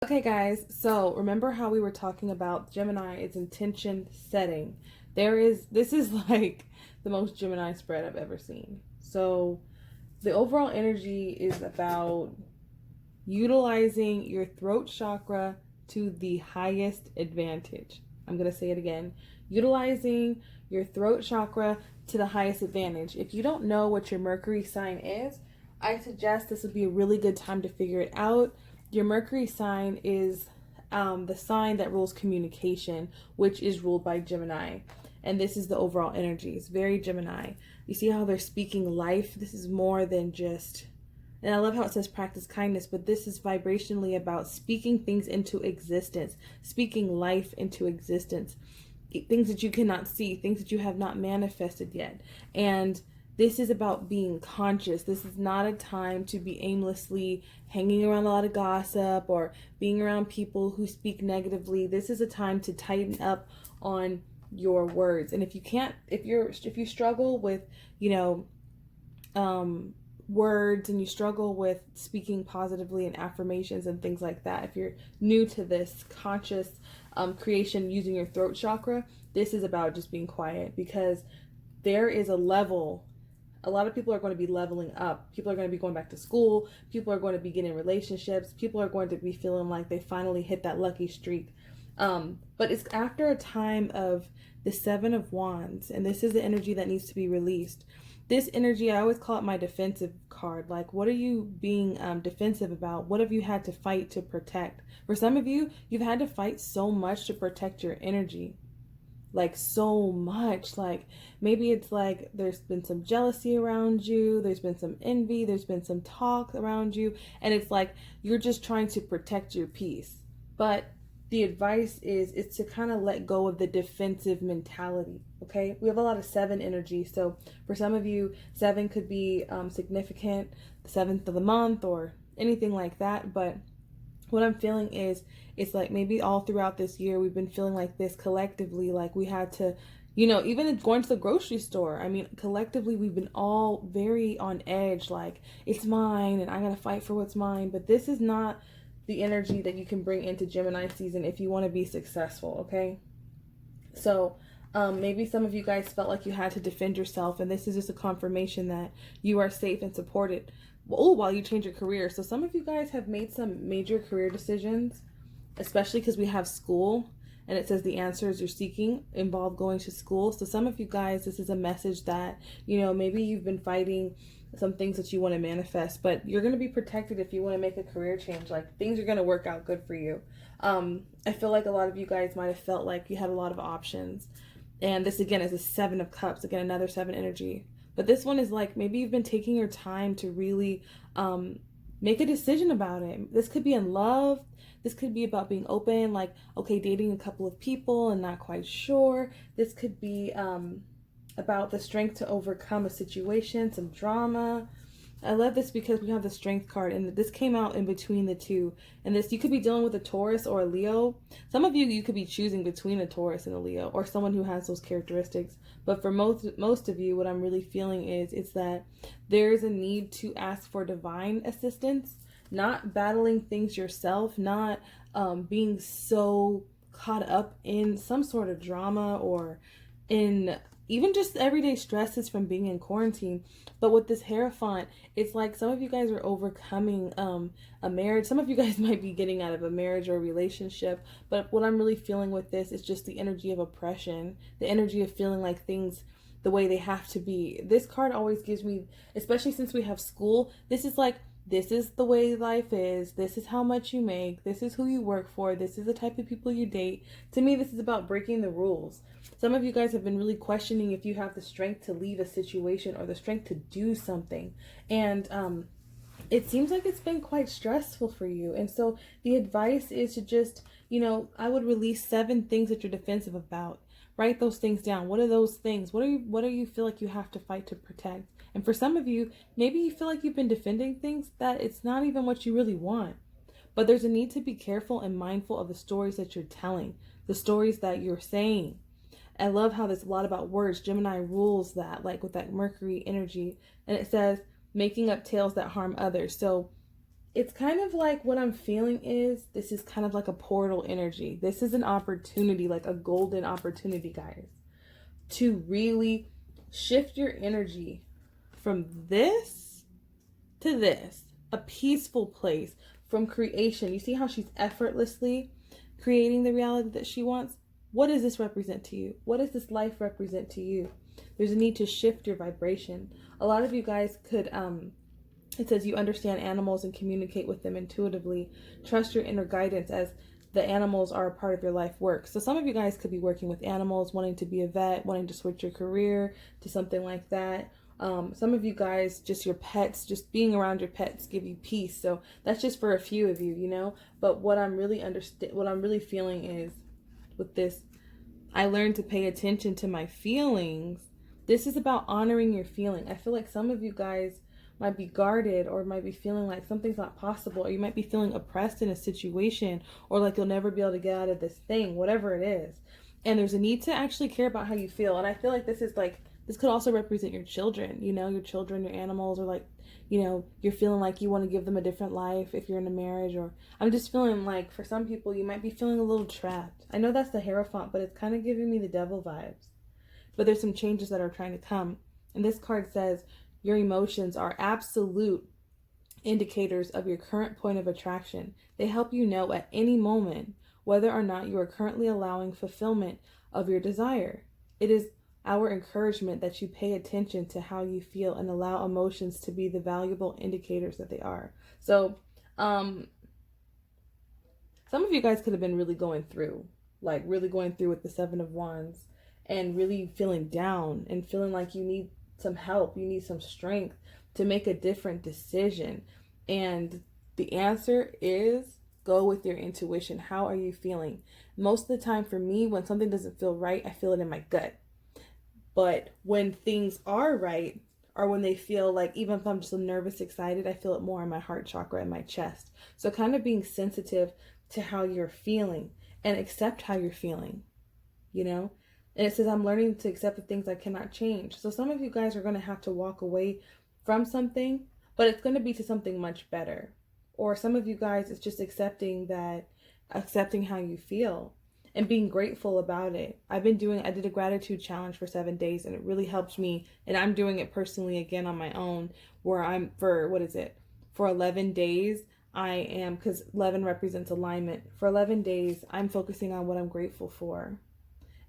Okay, guys, so remember how we were talking about Gemini is intention setting? This is like the most Gemini spread I've ever seen. So, the overall energy is about utilizing your throat chakra to the highest advantage. I'm going to say it again. Utilizing your throat chakra to the highest advantage. If you don't know what your Mercury sign is, I suggest this would be a really good time to figure it out. Your Mercury sign is the sign that rules communication, which is ruled by Gemini. And this is the overall energy. It's very Gemini. You see how they're speaking life? This is more than just, and I love how it says practice kindness, but this is vibrationally about speaking things into existence, speaking life into existence, things that you cannot see, things that you have not manifested yet. And this is about being conscious. This is not a time to be aimlessly hanging around a lot of gossip or being around people who speak negatively. This is a time to tighten up on your words. And if you struggle with, words, and you struggle with speaking positively and affirmations and things like that, if you're new to this conscious creation using your throat chakra, this is about just being quiet, because there is a level. A lot of people are going to be leveling up. People are going to be going back to school. People are going to be getting relationships. People are going to be feeling like they finally hit that lucky streak. But it's after a time of the Seven of Wands, and this is the energy that needs to be released. This energy, I always call it my defensive card. Like, what are you being defensive about? What have you had to fight to protect? For some of you, you've had to fight so much to protect your energy. Like, so much. Like, maybe it's like there's been some jealousy around you, there's been some envy, there's been some talk around you, and it's like you're just trying to protect your peace. But the advice is to kind of let go of the defensive mentality. Okay, we have a lot of seven energy, so for some of you, seven could be significant, the seventh of the month or anything like that. But what I'm feeling is, it's like maybe all throughout this year we've been feeling like this collectively, like we had to, even going to the grocery store. I mean, collectively we've been all very on edge, like it's mine and I gotta fight for what's mine. But this is not the energy that you can bring into Gemini season if you want to be successful, okay? So maybe some of you guys felt like you had to defend yourself, and this is just a confirmation that you are safe and supported while you change your career. So some of you guys have made some major career decisions, especially because we have school, and it says the answers you're seeking involve going to school. So some of you guys, this is a message that, maybe you've been fighting some things that you want to manifest, but you're going to be protected if you want to make a career change. Like, things are going to work out good for you. I feel like a lot of you guys might have felt like you had a lot of options. And this again is a Seven of Cups, again, another seven energy. But this one is like, maybe you've been taking your time to really make a decision about it. This could be in love. This could be about being open, like, okay, dating a couple of people and not quite sure. This could be about the strength to overcome a situation, some drama. I love this because we have the Strength card, and this came out in between the two. And this, you could be dealing with a Taurus or a Leo. Some of you could be choosing between a Taurus and a Leo, or someone who has those characteristics. But for most of you, what I'm really feeling is it's that there's a need to ask for divine assistance, not battling things yourself, not being so caught up in some sort of drama or in even just everyday stresses from being in quarantine. But with this Hierophant, it's like some of you guys are overcoming a marriage. Some of you guys might be getting out of a marriage or a relationship. But what I'm really feeling with this is just the energy of oppression, the energy of feeling like things the way they have to be. This card always gives me, especially since we have school, this is like, this is the way life is. This is how much you make. This is who you work for. This is the type of people you date. To me, this is about breaking the rules. Some of you guys have been really questioning if you have the strength to leave a situation or the strength to do something. And it seems like it's been quite stressful for you. And so the advice is to just, I would release 7 things that you're defensive about. Write those things down. What are those things? What do you feel like you have to fight to protect? And for some of you, maybe you feel like you've been defending things that it's not even what you really want. But there's a need to be careful and mindful of the stories that you're telling, the stories that you're saying. I love how there's a lot about words. Gemini rules that, like with that Mercury energy. And it says, making up tales that harm others. So it's kind of like what I'm feeling is this is kind of like a portal energy. This is an opportunity, like a golden opportunity, guys, to really shift your energy from this to this, a peaceful place, from creation. You see how she's effortlessly creating the reality that she wants? What does this represent to you? What does this life represent to you? There's a need to shift your vibration. A lot of you guys could, it says you understand animals and communicate with them intuitively. Trust your inner guidance as the animals are a part of your life work. So some of you guys could be working with animals, wanting to be a vet, wanting to switch your career to something like that. Some of you guys, just your pets, just being around your pets give you peace. So that's just for a few of you, you know. But what I'm really feeling is with this, I learned to pay attention to my feelings. This is about honoring your feeling. I feel like some of you guys might be guarded or might be feeling like something's not possible, or you might be feeling oppressed in a situation, or like you'll never be able to get out of this thing, whatever it is. And there's a need to actually care about how you feel. And I feel like this is like, this could also represent your children, you know, your children, your animals, or like, you know, you're feeling like you want to give them a different life if you're in a marriage. Or I'm just feeling like for some people, you might be feeling a little trapped. I know that's the Hierophant, but it's kind of giving me the devil vibes. But there's some changes that are trying to come. And this card says, your emotions are absolute indicators of your current point of attraction. They help you know at any moment whether or not you are currently allowing fulfillment of your desire. It is our encouragement that you pay attention to how you feel and allow emotions to be the valuable indicators that they are. So, some of you guys could have been really going through with the Seven of Wands, and really feeling down and feeling like you need some help, you need some strength to make a different decision. And the answer is go with your intuition. How are you feeling? Most of the time for me, when something doesn't feel right, I feel it in my gut. But when things are right, or when they feel like, even if I'm just nervous, excited, I feel it more in my heart chakra and my chest. So kind of being sensitive to how you're feeling and accept how you're feeling, you know? And it says, I'm learning to accept the things I cannot change. So some of you guys are going to have to walk away from something, but it's going to be to something much better. Or some of you guys, it's just accepting how you feel and being grateful about it. I did a gratitude challenge for 7 days, and it really helped me. And I'm doing it personally again on my own, where for 11 days, because 11 represents alignment. For 11 days, I'm focusing on what I'm grateful for.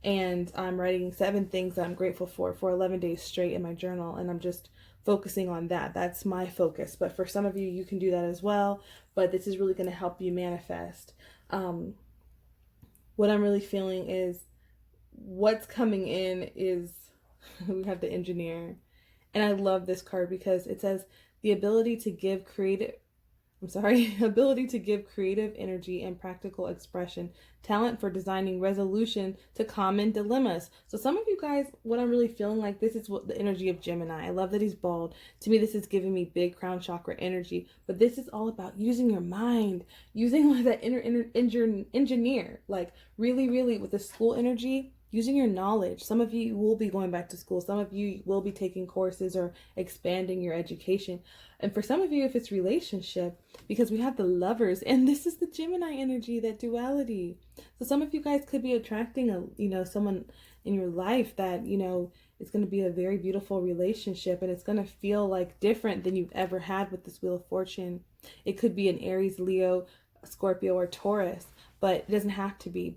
And I'm writing 7 things that I'm grateful for 11 days straight in my journal. And I'm just focusing on that. That's my focus. But for some of you, you can do that as well. But this is really going to help you manifest. What I'm really feeling is what's coming in is we have the Engineer. And I love this card because it says the ability to give creative energy and practical expression, talent for designing resolution to common dilemmas. So some of you guys, what I'm really feeling like, this is what the energy of Gemini. I love that he's bald. To me, this is giving me big crown chakra energy, but this is all about using your mind, using like that inner engineer, like really with the school energy. Using your knowledge. Some of you will be going back to school. Some of you will be taking courses or expanding your education. And for some of you, if it's relationship, because we have the Lovers, and this is the Gemini energy, that duality. So some of you guys could be attracting someone in your life that, it's going to be a very beautiful relationship, and it's going to feel like different than you've ever had with this Wheel of Fortune. It could be an Aries, Leo, Scorpio, or Taurus. But it doesn't have to be.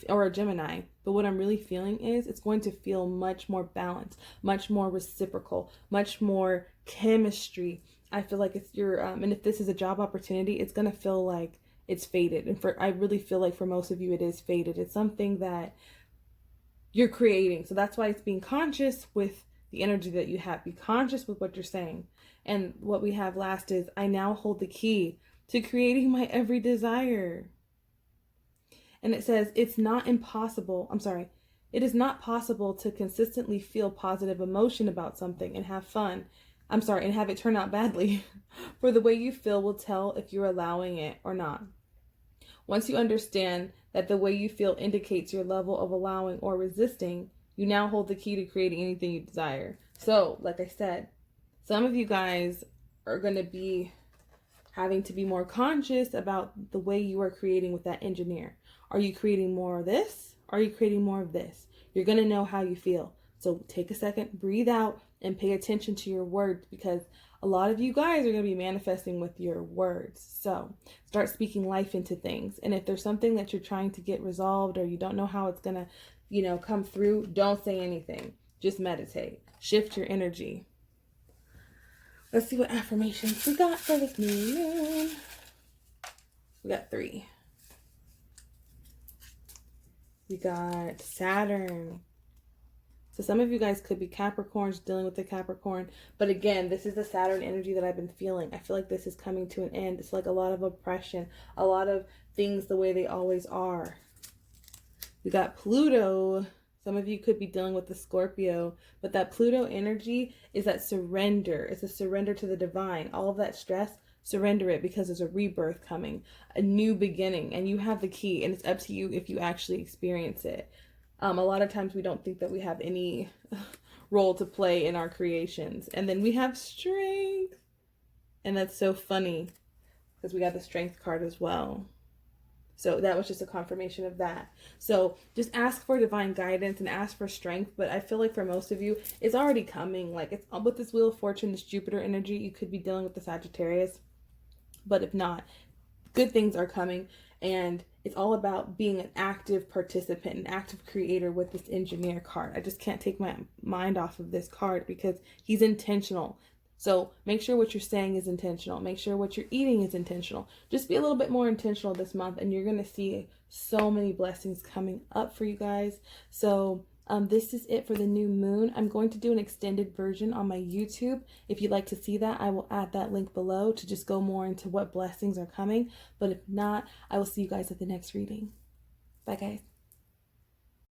Or a Gemini. But what I'm really feeling is it's going to feel much more balanced, much more reciprocal, much more chemistry. I feel like it's and if this is a job opportunity, it's going to feel like it's fated. And I really feel like for most of you, it is fated. It's something that you're creating. So that's why it's being conscious with the energy that you have. Be conscious with what you're saying. And what we have last is, I now hold the key to creating my every desire. And it says, it is not possible to consistently feel positive emotion about something and have fun. And have it turn out badly. For the way you feel will tell if you're allowing it or not. Once you understand that the way you feel indicates your level of allowing or resisting, you now hold the key to creating anything you desire. So, like I said, some of you guys are going to be having to be more conscious about the way you are creating with that engineer. Are you creating more of this? Are you creating more of this? You're going to know how you feel. So take a second, breathe out, and pay attention to your words, because a lot of you guys are going to be manifesting with your words. So start speaking life into things. And if there's something that you're trying to get resolved, or you don't know how it's going to, come through, don't say anything. Just meditate. Shift your energy. Let's see what affirmations we got for this new moon. We got 3. We got Saturn. So some of you guys could be Capricorns, dealing with the Capricorn. But again, this is the Saturn energy that I've been feeling. I feel like this is coming to an end. It's like a lot of oppression, a lot of things the way they always are. We got Pluto. Some of you could be dealing with the Scorpio, but that Pluto energy is that surrender. It's a surrender to the divine. All of that stress, surrender it, because there's a rebirth coming, a new beginning, and you have the key, and it's up to you if you actually experience it. A lot of times we don't think that we have any role to play in our creations. And then we have strength. And that's so funny because we got the strength card as well. So that was just a confirmation of that. So just ask for divine guidance and ask for strength. But I feel like for most of you, it's already coming. Like, it's with this Wheel of Fortune, this Jupiter energy, you could be dealing with the Sagittarius. But if not, good things are coming. And it's all about being an active participant, an active creator with this engineer card. I just can't take my mind off of this card because he's intentional. So make sure what you're saying is intentional. Make sure what you're eating is intentional. Just be a little bit more intentional this month, and you're going to see so many blessings coming up for you guys. So this is it for the new moon. I'm going to do an extended version on my YouTube. If you'd like to see that, I will add that link below to just go more into what blessings are coming. But if not, I will see you guys at the next reading. Bye, guys.